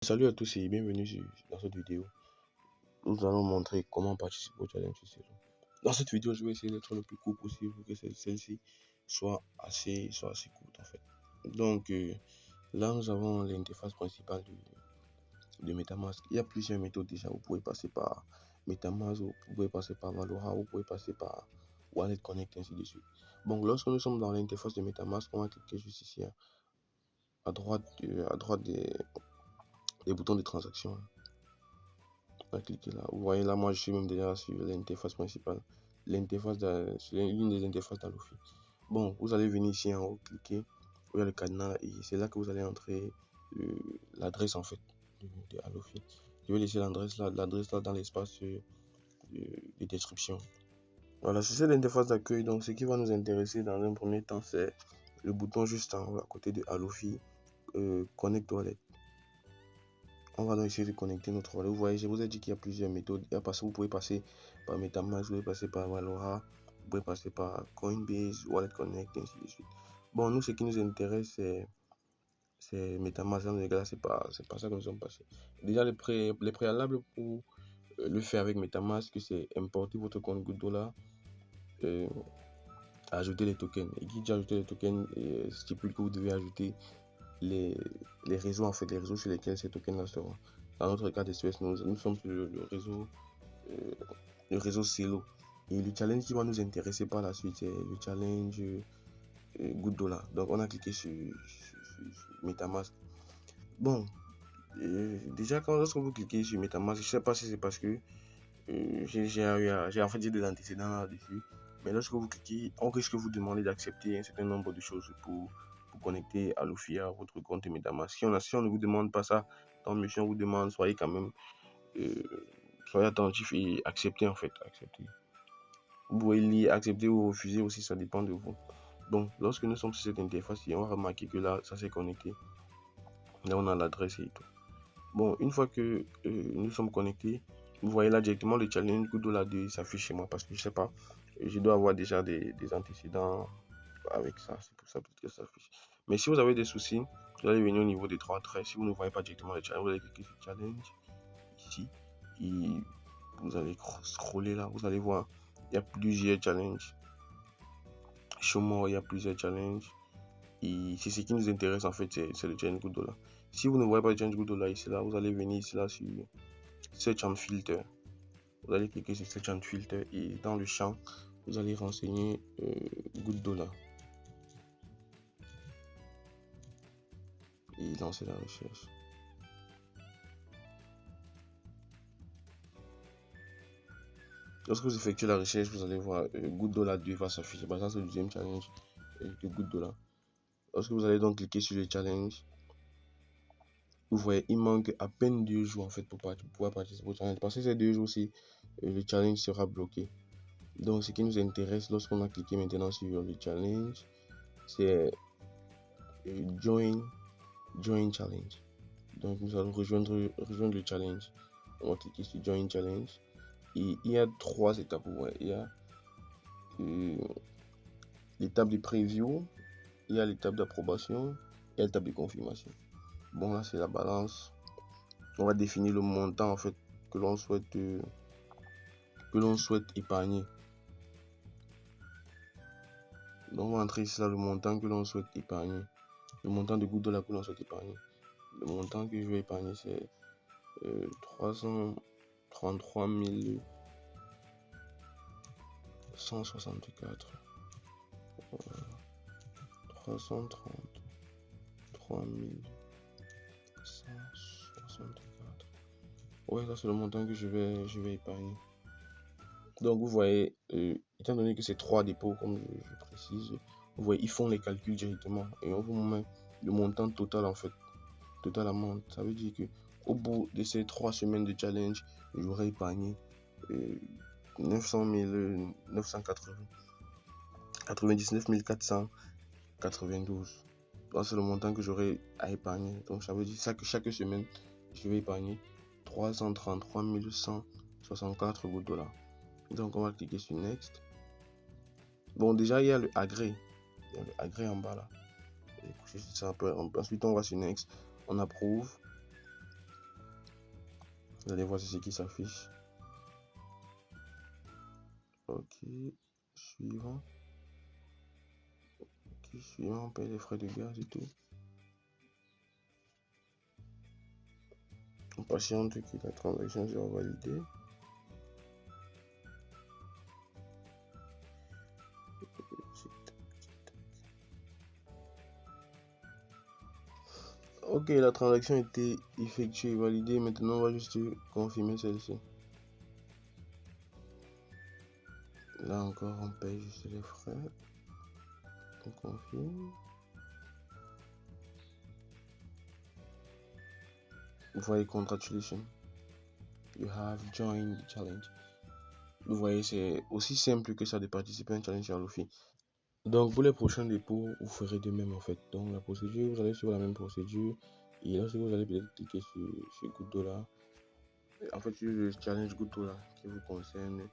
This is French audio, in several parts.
Salut à tous et bienvenue dans cette vidéo. Nous allons montrer comment participer au challenge de saison. Dans cette vidéo, je vais essayer d'être le plus court possible pour que celle-ci soit assez courte en fait. Donc là, nous avons l'interface principale de MetaMask. Il y a plusieurs méthodes déjà. Vous pouvez passer par MetaMask, vous pouvez passer par Valora, vous pouvez passer par Wallet Connect, ainsi de suite. Bon, lorsque nous sommes dans l'interface de MetaMask, on va cliquer juste ici à droite des boutons de transaction. On va cliquer là. Vous voyez là, moi je suis même déjà sur l'interface principale. C'est l'une des interfaces d'Alofi. Bon, vous allez venir ici en haut, cliquer, il y a le cadenas et c'est là que vous allez entrer l'adresse en fait de Alofi. Je vais laisser l'adresse là dans l'espace de description. Voilà, c'est l'interface d'accueil. Donc ce qui va nous intéresser dans un premier temps, c'est le bouton juste en haut à côté de Alofi, Connect Wallet. On va donc essayer de connecter notre wallet. Vous voyez, je vous ai dit qu'il y a plusieurs méthodes. Vous pouvez passer par MetaMask, vous pouvez passer par Valora, vous pouvez passer par Coinbase, Wallet Connect, ainsi de suite. Bon, nous, ce qui nous intéresse, c'est MetaMask. Dans les gars, c'est pas ça que nous sommes passés. Déjà, les préalables pour le faire avec MetaMask, c'est importer votre compte $, ajouter les tokens. Et qui dit ajouter les tokens stipule que vous devez ajouter les réseaux en fait, les réseaux sur lesquels ces tokens là seront. Dans notre cas d'espèce, nous sommes sur le réseau Celo. Et le challenge qui va nous intéresser par la suite, c'est le challenge $. Donc on a cliqué sur MetaMask. Bon, déjà lorsque vous cliquez sur MetaMask, je sais pas si c'est parce que j'ai en fait des antécédents là-dessus. Mais lorsque vous cliquez, on risque de vous demander d'accepter un certain nombre de choses pour connecter Alofi à votre compte MetaMask. Si on ne vous demande pas ça, tant mieux. Si on vous demande, soyez quand même soyez attentif et acceptez en fait. Acceptez. Vous pouvez lire accepter ou refuser aussi, ça dépend de vous. Donc, lorsque nous sommes sur cette interface, on va remarquer que là, ça s'est connecté. Là, on a l'adresse et tout. Bon, une fois que nous sommes connectés, vous voyez là directement le challenge $2 s'affiche chez moi parce que je sais pas, je dois avoir déjà des antécédents avec ça, c'est pour ça que ça s'affiche. Mais si vous avez des soucis, vous allez venir au niveau des 3 traits. Si vous ne voyez pas directement le challenge, vous allez cliquer sur challenge ici et vous allez scroller là, vous allez voir, il y a plusieurs challenges. Chez moi, il y a plusieurs challenges et c'est ce qui nous intéresse en fait, c'est le challenge $. Si vous ne voyez pas le challenge $, ici là, vous allez venir ici là sur Search and Filter. Vous allez cliquer sur Search and Filter et dans le champ, vous allez renseigner $. Et lancer la recherche. Lorsque vous effectuez la recherche, vous allez voir $2 va s'afficher. Par exemple, c'est le deuxième challenge de $. Lorsque vous allez donc cliquer sur le challenge, vous voyez, il manque à peine 2 jours en fait pour pouvoir participer au challenge. Parce que ces 2 jours-ci, le challenge sera bloqué. Donc, ce qui nous intéresse lorsqu'on a cliqué maintenant sur le challenge, c'est join challenge. Donc, nous allons rejoindre le challenge. On va cliquer sur join challenge. Et il y a 3 étapes. Ouais. Il y a l'étape de preview, il y a l'étape d'approbation et l'étape de confirmation. Bon, là c'est la balance. On va définir le montant en fait que l'on souhaite épargner. Donc on va entrer ici là le montant que l'on souhaite épargner, le montant de $, que l'on souhaite épargner. Le montant que je vais épargner c'est 333 164. 333 164. Ouais, ça c'est le montant que je vais épargner. Donc vous voyez, étant donné que c'est 3 dépôts, comme je précise, vous voyez, ils font les calculs directement et on vous met le montant total en fait, total amount. Ça veut dire que au bout de ces 3 semaines de challenge, j'aurai épargné 900 980, 99 492. Donc c'est le montant que j'aurai à épargner. Donc ça veut dire ça que chaque semaine, je vais épargner 333 164 $. Donc on va cliquer sur Next. Bon, déjà il y a le agré. Il y a le agré en bas là. Ça un peu. Ensuite on va sur Next. On approuve. Vous allez voir c'est ce qui s'affiche. Ok, suivant. Ok, suivant, on paye les frais de gaz et tout. On patiente que la transaction sera validée. Ok, la transaction a été effectuée et validée. Maintenant, on va juste confirmer celle-ci. Là encore, on paye juste les frais. On confirme. Vous voyez, congratulations. You have joined the challenge. Vous voyez, c'est aussi simple que ça de participer à un challenge sur Luffy. Donc, pour les prochains dépôts, vous ferez de même en fait. Donc, la procédure, vous allez suivre la même procédure. Et lorsque vous allez peut-être cliquer sur Good Dollar, en fait, sur le challenge Good Dollar qui vous concerne,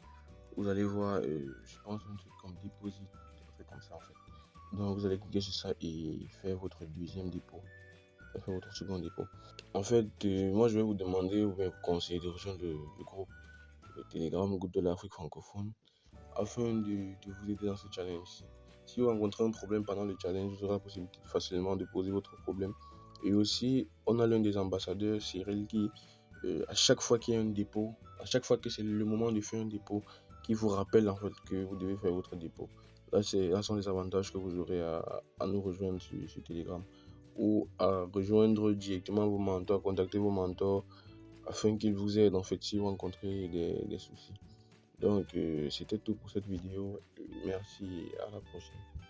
vous allez voir, je pense, un truc comme Deposit, un truc comme ça en fait. Donc, vous allez cliquer sur ça et faire votre deuxième dépôt, faire votre second dépôt. En fait, moi, je vais vous demander ou bien vous conseiller de rejoindre le groupe Telegram Good Dollar Afrique francophone afin de vous aider dans ce challenge. Si vous rencontrez un problème pendant le challenge, vous aurez la possibilité facilement de poser votre problème. Et aussi, on a l'un des ambassadeurs, Cyril, qui, à chaque fois qu'il y a un dépôt, à chaque fois que c'est le moment de faire un dépôt, qui vous rappelle en fait que vous devez faire votre dépôt. Là sont les avantages que vous aurez à nous rejoindre sur Telegram ou à rejoindre directement vos mentors, contacter vos mentors afin qu'ils vous aident en fait si vous rencontrez des soucis. Donc, c'était tout pour cette vidéo. Merci et à la prochaine.